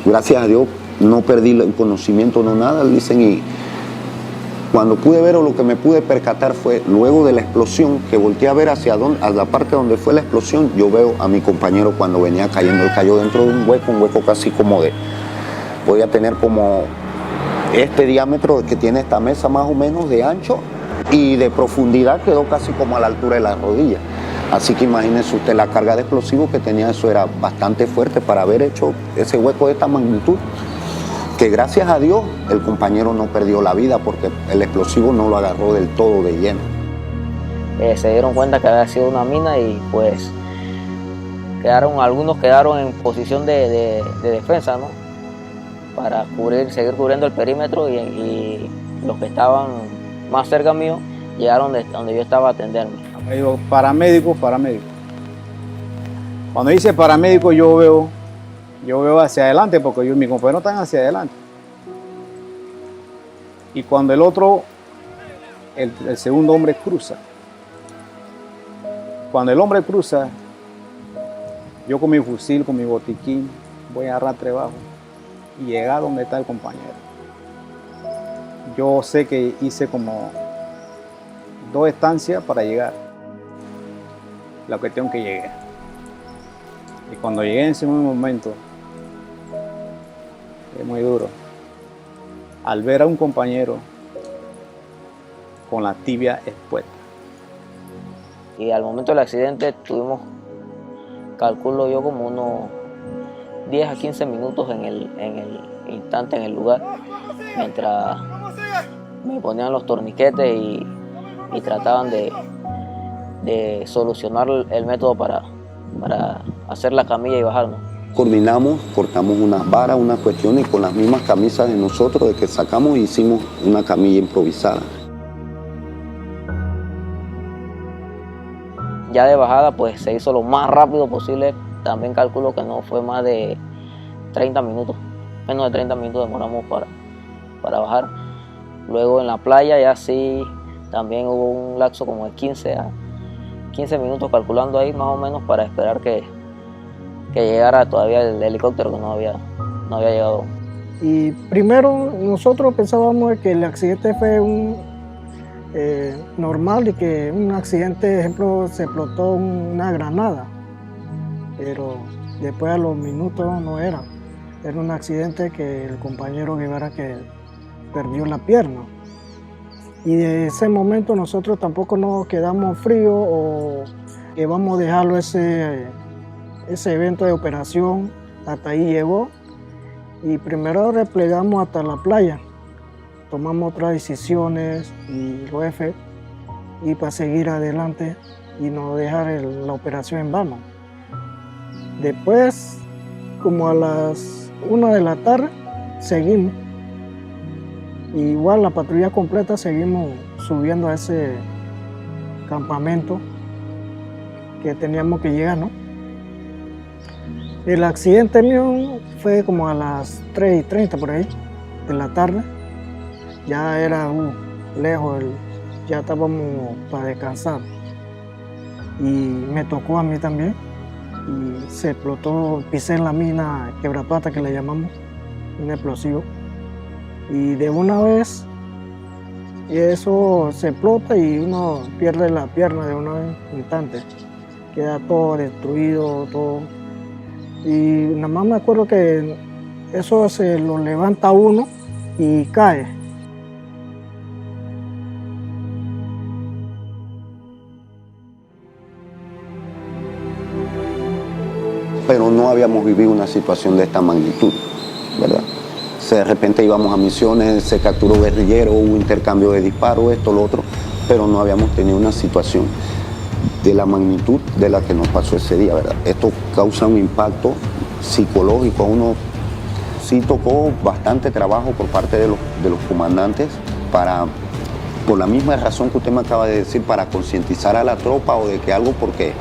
Gracias a Dios no perdí el conocimiento, no nada, dicen, y cuando pude ver o lo que me pude percatar fue luego de la explosión, que volteé a ver a la parte donde fue la explosión, yo veo a mi compañero cuando venía cayendo, él cayó dentro de un hueco casi como podía tener como este diámetro que tiene esta mesa más o menos de ancho y de profundidad quedó casi como a la altura de la rodilla. Así que imagínense usted la carga de explosivos que tenía, eso era bastante fuerte para haber hecho ese hueco de esta magnitud, que gracias a Dios el compañero no perdió la vida porque el explosivo no lo agarró del todo de lleno. Se dieron cuenta que había sido una mina y pues algunos quedaron en posición de defensa, ¿no? Para seguir cubriendo el perímetro y los que estaban más cerca mío llegaron donde yo estaba a atenderme. Me digo, paramédico. Cuando dice paramédico yo veo hacia adelante porque mis compañeros están hacia adelante. Y cuando el otro, el segundo hombre cruza. Cuando el hombre cruza, yo con mi fusil, con mi botiquín, voy a arrastre abajo y llegar donde está el compañero. Yo sé que hice como 2 estancias para llegar. La cuestión que llegué. Y cuando llegué en ese momento, es muy duro. Al ver a un compañero con la tibia expuesta. Y al momento del accidente tuvimos, calculo yo, como unos 10 a 15 minutos en el instante, en el lugar, mientras me ponían los torniquetes y trataban de solucionar el método para hacer la camilla y bajarnos. Coordinamos, cortamos unas varas, unas cuestiones y con las mismas camisas de nosotros de que sacamos hicimos una camilla improvisada. Ya de bajada pues se hizo lo más rápido posible, también calculo que no fue más de 30 minutos, menos de 30 minutos demoramos para bajar. Luego en la playa ya sí también hubo un lapso como de 15 minutos calculando ahí más o menos para esperar que llegara todavía el helicóptero que no había llegado. Y primero nosotros pensábamos que el accidente fue normal y que un accidente, por ejemplo, se explotó una granada, pero después a los minutos no era. Era un accidente que el compañero Guevara que perdió la pierna. Y de ese momento nosotros tampoco nos quedamos fríos o que vamos a dejarlo ese evento de operación, hasta ahí llegó. Y primero replegamos hasta la playa, tomamos otras decisiones y lo F, y para seguir adelante y no dejar la operación en vano. Después, como a las 1 de la tarde, seguimos. Igual la patrulla completa seguimos subiendo a ese campamento que teníamos que llegar, ¿no? El accidente mío fue como a las 3:30 por ahí de la tarde. Ya era lejos, ya estábamos para descansar. Y me tocó a mí también. Y se explotó, pisé en la mina quebrapata que le llamamos, un explosivo. Y de una vez eso se explota y uno pierde la pierna de un instante. Queda todo destruido, todo. Y nada más me acuerdo que eso se lo levanta uno y cae. Pero no habíamos vivido una situación de esta magnitud, ¿verdad? De repente íbamos a misiones, se capturó guerrillero, hubo intercambio de disparos, esto, lo otro, pero no habíamos tenido una situación de la magnitud de la que nos pasó ese día, ¿verdad? Esto causa un impacto psicológico. Uno sí tocó bastante trabajo por parte de los comandantes por la misma razón que usted me acaba de decir, para concientizar a la tropa o de que algo, porque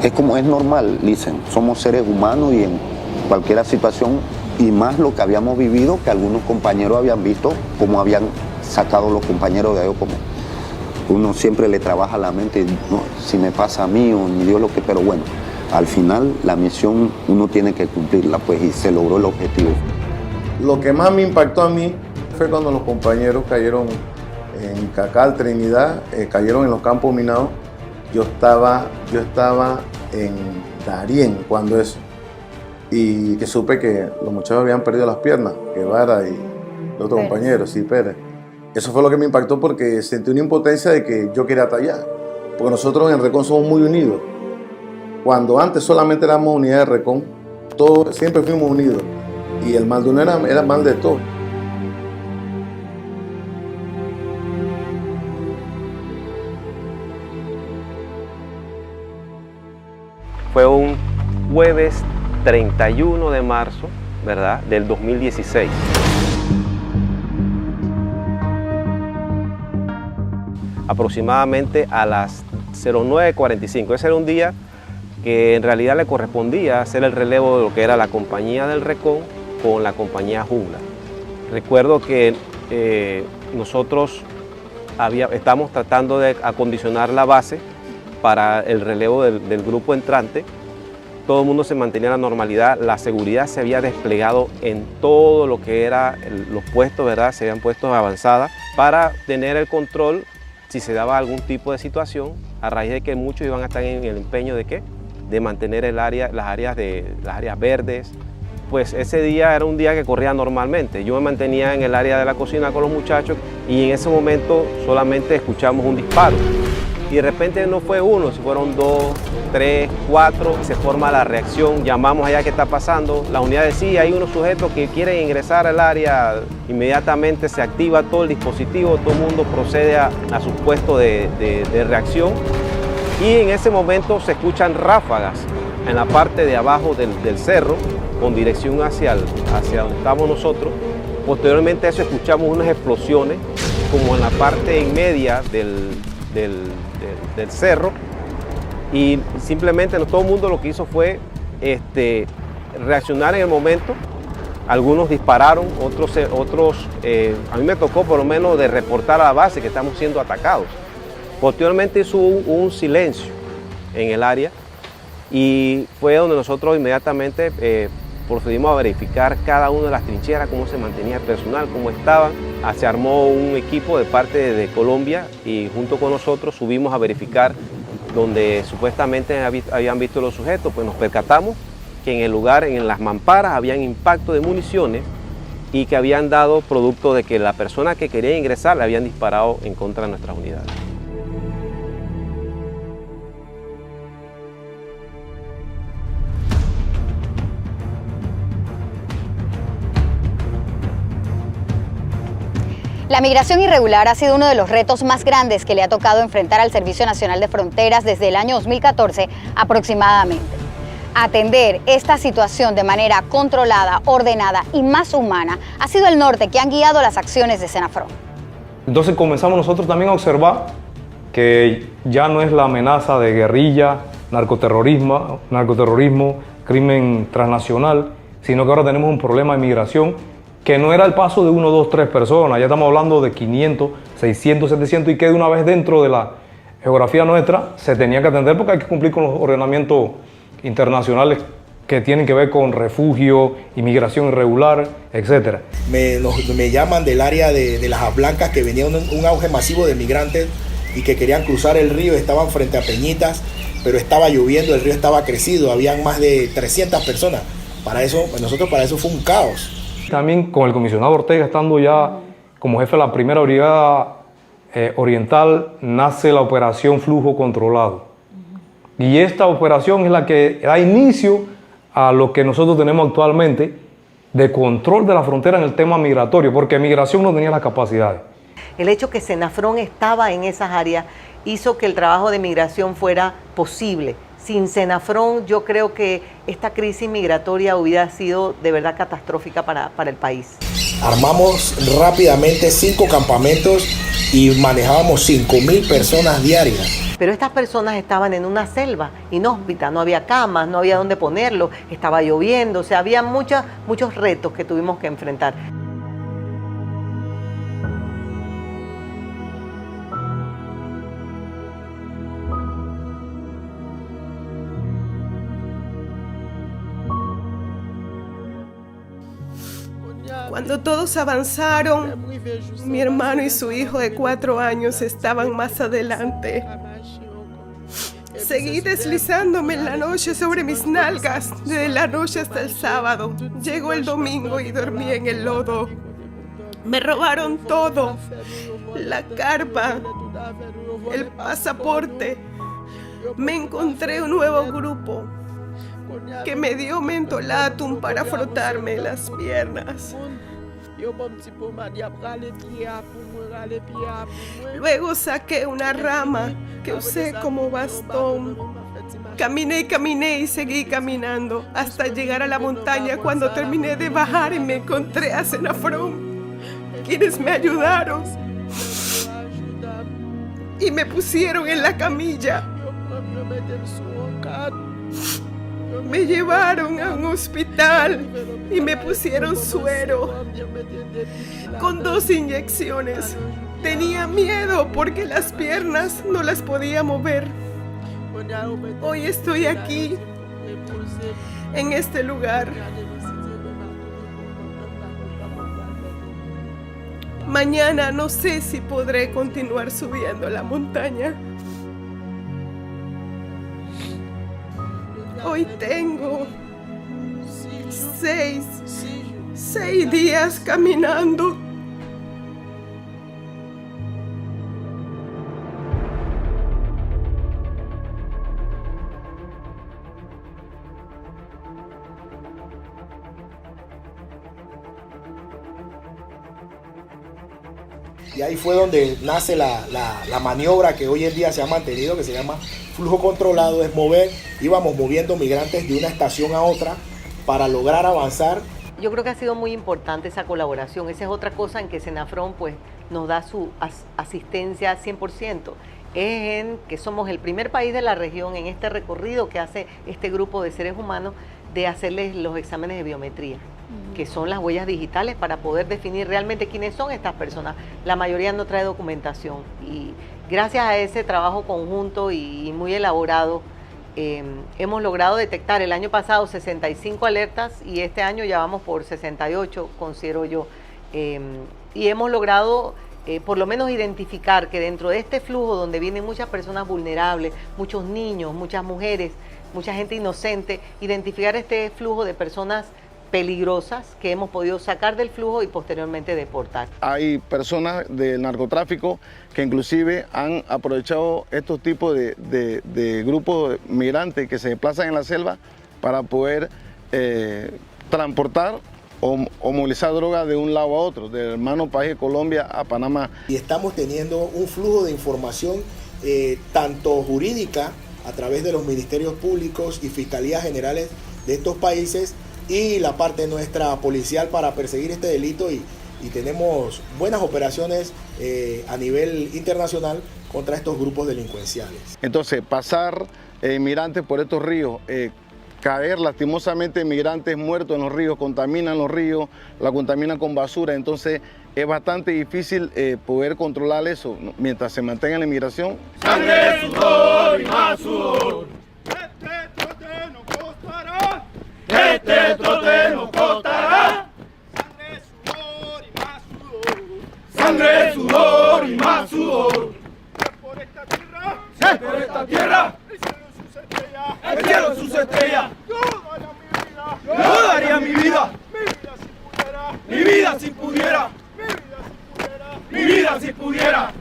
es normal, dicen, somos seres humanos y en cualquier situación, y más lo que habíamos vivido, que algunos compañeros habían visto cómo habían sacado los compañeros de ahí, como uno siempre le trabaja la mente, no, si me pasa a mí o ni Dios lo que, pero bueno, al final la misión uno tiene que cumplirla, pues, y se logró el objetivo. Lo que más me impactó a mí fue cuando los compañeros cayeron en Cacal, Trinidad, cayeron en los campos minados. Yo estaba en Darién cuando eso, y que supe que los muchachos habían perdido las piernas, Guevara y el otro compañero, sí, Pérez. Eso fue lo que me impactó, porque sentí una impotencia de que yo quería tallar, porque nosotros en Recon somos muy unidos. Cuando antes solamente éramos unidad de Recon, todos siempre fuimos unidos, y el mal de uno era mal de todos. Fue un jueves 31 de marzo, ¿verdad?, del 2016. Aproximadamente a las 09:45. Ese era un día que en realidad le correspondía hacer el relevo de lo que era la compañía del Recon con la compañía Jungla. Recuerdo que nosotros estamos tratando de acondicionar la base para el relevo del grupo entrante. Todo el mundo se mantenía en la normalidad, la seguridad se había desplegado en todo lo que era los puestos, ¿verdad? Se habían puesto avanzadas para tener el control si se daba algún tipo de situación, a raíz de que muchos iban a estar en el empeño de ¿qué? De mantener las áreas verdes. Pues ese día era un día que corría normalmente. Yo me mantenía en el área de la cocina con los muchachos y en ese momento solamente escuchamos un disparo. Y de repente no fue uno, fueron 2, 3, 4, se forma la reacción, llamamos allá qué está pasando, la unidad decía, hay unos sujetos que quieren ingresar al área, inmediatamente se activa todo el dispositivo, todo el mundo procede a su puesto de reacción y en ese momento se escuchan ráfagas en la parte de abajo del cerro con dirección hacia donde estamos nosotros. Posteriormente a eso escuchamos unas explosiones como en la parte en media del cerro y simplemente todo el mundo lo que hizo fue reaccionar en el momento. Algunos dispararon, otros a mí me tocó por lo menos de reportar a la base que estamos siendo atacados. Posteriormente hizo un silencio en el área y fue donde nosotros inmediatamente procedimos a verificar cada una de las trincheras, cómo se mantenía el personal, cómo estaban. Se armó un equipo de parte de Colombia y junto con nosotros subimos a verificar donde supuestamente habían visto los sujetos. Pues nos percatamos que en el lugar, en las mamparas, habían impacto de municiones y que habían dado producto de que la persona que quería ingresar le habían disparado en contra de nuestras unidades. La migración irregular ha sido uno de los retos más grandes que le ha tocado enfrentar al Servicio Nacional de Fronteras desde el año 2014 aproximadamente. Atender esta situación de manera controlada, ordenada y más humana ha sido el norte que han guiado las acciones de Senafrón. Entonces comenzamos nosotros también a observar que ya no es la amenaza de guerrilla, narcoterrorismo, crimen transnacional, sino que ahora tenemos un problema de migración que no era el paso de 1, 2, 3 personas, ya estamos hablando de 500, 600, 700 y que de una vez dentro de la geografía nuestra se tenía que atender porque hay que cumplir con los ordenamientos internacionales que tienen que ver con refugio, inmigración irregular, etc. Me llaman del área de Lajas Blancas que venía un auge masivo de migrantes y que querían cruzar el río, estaban frente a Peñitas, pero estaba lloviendo, el río estaba crecido, habían más de 300 personas. Para eso fue un caos. También con el comisionado Ortega estando ya como jefe de la primera brigada oriental, nace la operación Flujo Controlado. Y esta operación es la que da inicio a lo que nosotros tenemos actualmente de control de la frontera en el tema migratorio, porque migración no tenía las capacidades. El hecho que Senafrón estaba en esas áreas hizo que el trabajo de migración fuera posible. Sin Senafrón, yo creo que esta crisis migratoria hubiera sido de verdad catastrófica para el país. Armamos rápidamente 5 campamentos y manejábamos 5.000 personas diarias. Pero estas personas estaban en una selva inhóspita, no había camas, no había dónde ponerlos, estaba lloviendo, o sea, había muchos retos que tuvimos que enfrentar. Cuando todos avanzaron, mi hermano y su hijo de 4 años estaban más adelante. Seguí deslizándome en la noche sobre mis nalgas, desde la noche hasta el sábado. Llegó el domingo y dormí en el lodo. Me robaron todo, la carpa, el pasaporte. Me encontré un nuevo grupo que me dio mentolatum para frotarme las piernas. Luego saqué una rama que usé como bastón. Caminé y seguí caminando hasta llegar a la montaña. Cuando terminé de bajar y me encontré a Senafrón, quienes me ayudaron y me pusieron en la camilla. Me llevaron a un hospital y me pusieron suero con 2 inyecciones. Tenía miedo porque las piernas no las podía mover. Hoy estoy aquí, en este lugar. Mañana no sé si podré continuar subiendo la montaña. Hoy tengo 6 días caminando. Y ahí fue donde nace la maniobra que hoy en día se ha mantenido, que se llama flujo controlado. Es mover, íbamos moviendo migrantes de una estación a otra para lograr avanzar. Yo creo que ha sido muy importante esa colaboración. Esa es otra cosa en que Senafrón pues, nos da su asistencia 100%. Es en que somos el primer país de la región en este recorrido que hace este grupo de seres humanos de hacerles los exámenes de biometría, que son las huellas digitales para poder definir realmente quiénes son estas personas. La mayoría no trae documentación y gracias a ese trabajo conjunto y muy elaborado hemos logrado detectar el año pasado 65 alertas y este año ya vamos por 68, considero yo. Y hemos logrado por lo menos identificar que dentro de este flujo donde vienen muchas personas vulnerables, muchos niños, muchas mujeres, mucha gente inocente, identificar este flujo de personas peligrosas que hemos podido sacar del flujo y posteriormente deportar. Hay personas del narcotráfico que inclusive han aprovechado estos tipos de grupos migrantes que se desplazan en la selva para poder transportar o movilizar droga de un lado a otro, del hermano país de Colombia a Panamá. Y estamos teniendo un flujo de información tanto jurídica a través de los ministerios públicos y fiscalías generales de estos países y la parte nuestra policial para perseguir este delito y tenemos buenas operaciones a nivel internacional contra estos grupos delincuenciales. Entonces, pasar migrantes por estos ríos, caer lastimosamente migrantes muertos en los ríos, contaminan los ríos, la contaminan con basura, entonces es bastante difícil poder controlar eso mientras se mantenga la inmigración. Sangre, sudor y más sudor. Este trote nos costará. Sangre, sudor y más sudor. Por esta tierra, por esta tierra, el cielo sus estrellas. Yo daría mi vida. Mi vida si pudiera. Mi vida si pudiera.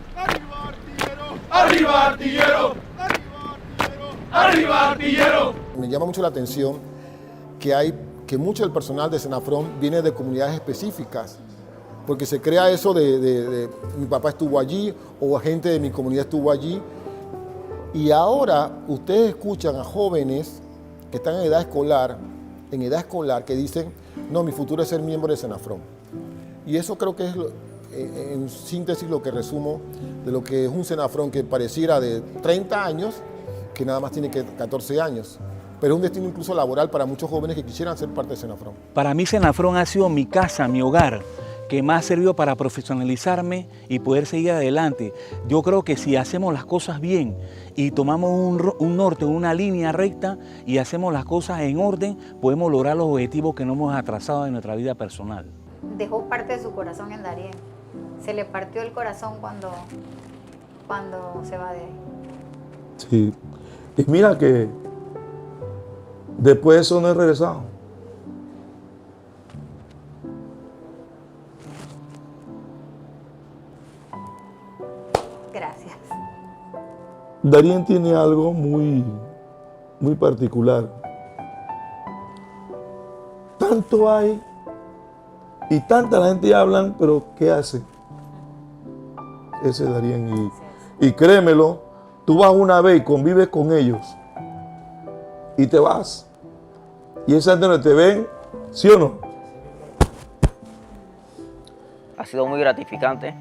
Arriba artillero. Arriba artillero. Me llama mucho la atención que mucho del personal de Senafrón viene de comunidades específicas, porque se crea eso de mi papá estuvo allí o gente de mi comunidad estuvo allí, y ahora ustedes escuchan a jóvenes que están en edad escolar que dicen, no, mi futuro es ser miembro de Senafrón. Y eso creo que es, en síntesis, lo que resumo de lo que es un Senafrón que pareciera de 30 años, que nada más tiene que 14 años. Pero es un destino incluso laboral para muchos jóvenes que quisieran ser parte de Senafrón. Para mí Senafrón ha sido mi casa, mi hogar, que me ha servido para profesionalizarme y poder seguir adelante. Yo creo que si hacemos las cosas bien y tomamos un norte, una línea recta y hacemos las cosas en orden, podemos lograr los objetivos que nos hemos atrasado en nuestra vida personal. Dejó parte de su corazón en Darien. Se le partió el corazón cuando se va de ahí. Sí. Y mira que después de eso no he regresado. Gracias. Darien tiene algo muy particular. Tanto hay y tanta la gente hablan, pero ¿qué hace? Ese Darien. Y créemelo, tú vas una vez y convives con ellos y te vas. Y esa gente no te ven, ¿sí o no? Ha sido muy gratificante.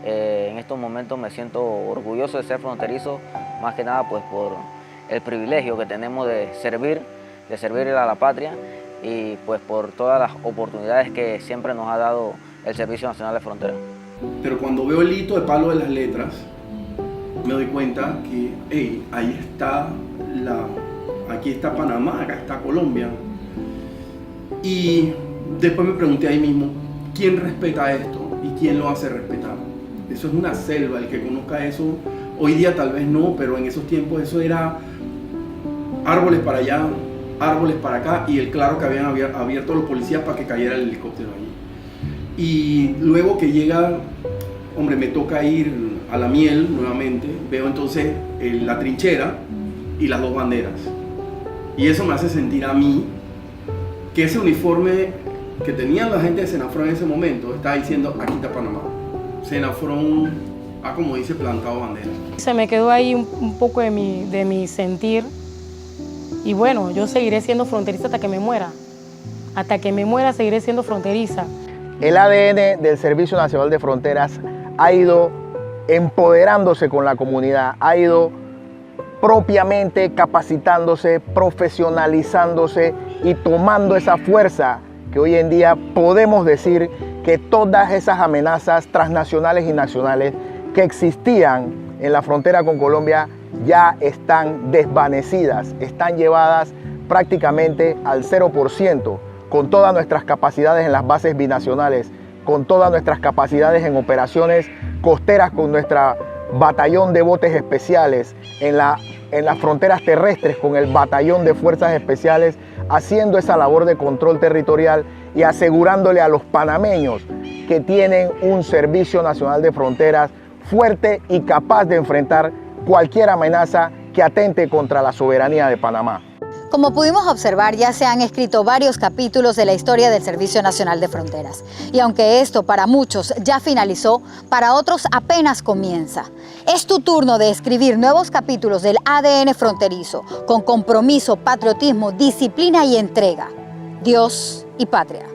En estos momentos me siento orgulloso de ser fronterizo, más que nada pues por el privilegio que tenemos de servir a la patria y pues por todas las oportunidades que siempre nos ha dado el Servicio Nacional de Fronteras. Pero cuando veo el hito de palo de las letras, me doy cuenta que, hey, aquí está Panamá, acá está Colombia. Y después me pregunté ahí mismo, ¿quién respeta esto y quién lo hace respetar? Eso es una selva, el que conozca eso, hoy día tal vez no, pero en esos tiempos eso era árboles para allá, árboles para acá, y el claro que habían abierto los policías para que cayera el helicóptero allí. Y luego que llega, hombre, me toca ir a la miel nuevamente, veo entonces la trinchera y las dos banderas. Y eso me hace sentir a mí que ese uniforme que tenían la gente de Senafrón en ese momento está diciendo, aquí está Panamá. Senafrón ha, como dice, plantado bandera. Se me quedó ahí un poco de mi sentir. Y bueno, yo seguiré siendo fronteriza hasta que me muera. Hasta que me muera seguiré siendo fronteriza. El ADN del Servicio Nacional de Fronteras ha ido empoderándose con la comunidad, ha ido propiamente capacitándose, profesionalizándose y tomando esa fuerza que hoy en día podemos decir que todas esas amenazas transnacionales y nacionales que existían en la frontera con Colombia ya están desvanecidas, están llevadas prácticamente al 0%, con todas nuestras capacidades en las bases binacionales, con todas nuestras capacidades en operaciones costeras, con nuestra batallón de botes especiales, en las fronteras terrestres con el batallón de fuerzas especiales, haciendo esa labor de control territorial y asegurándole a los panameños que tienen un Servicio Nacional de Fronteras fuerte y capaz de enfrentar cualquier amenaza que atente contra la soberanía de Panamá. Como pudimos observar, ya se han escrito varios capítulos de la historia del Servicio Nacional de Fronteras. Y aunque esto para muchos ya finalizó, para otros apenas comienza. Es tu turno de escribir nuevos capítulos del ADN fronterizo, con compromiso, patriotismo, disciplina y entrega. Dios y patria.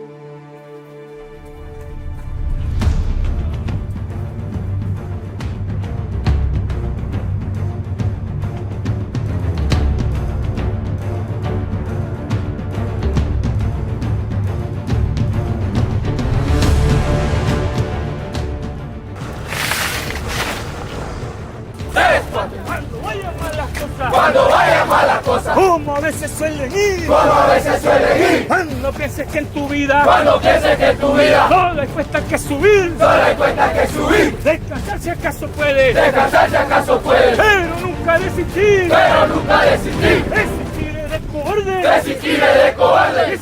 Cuando vayan mal las cosas, como a veces suelen ir, cuando pienses que en tu vida, solo hay cuestas que subir, descansar si acaso puedes, pero nunca desistir, desistir es de cobarde,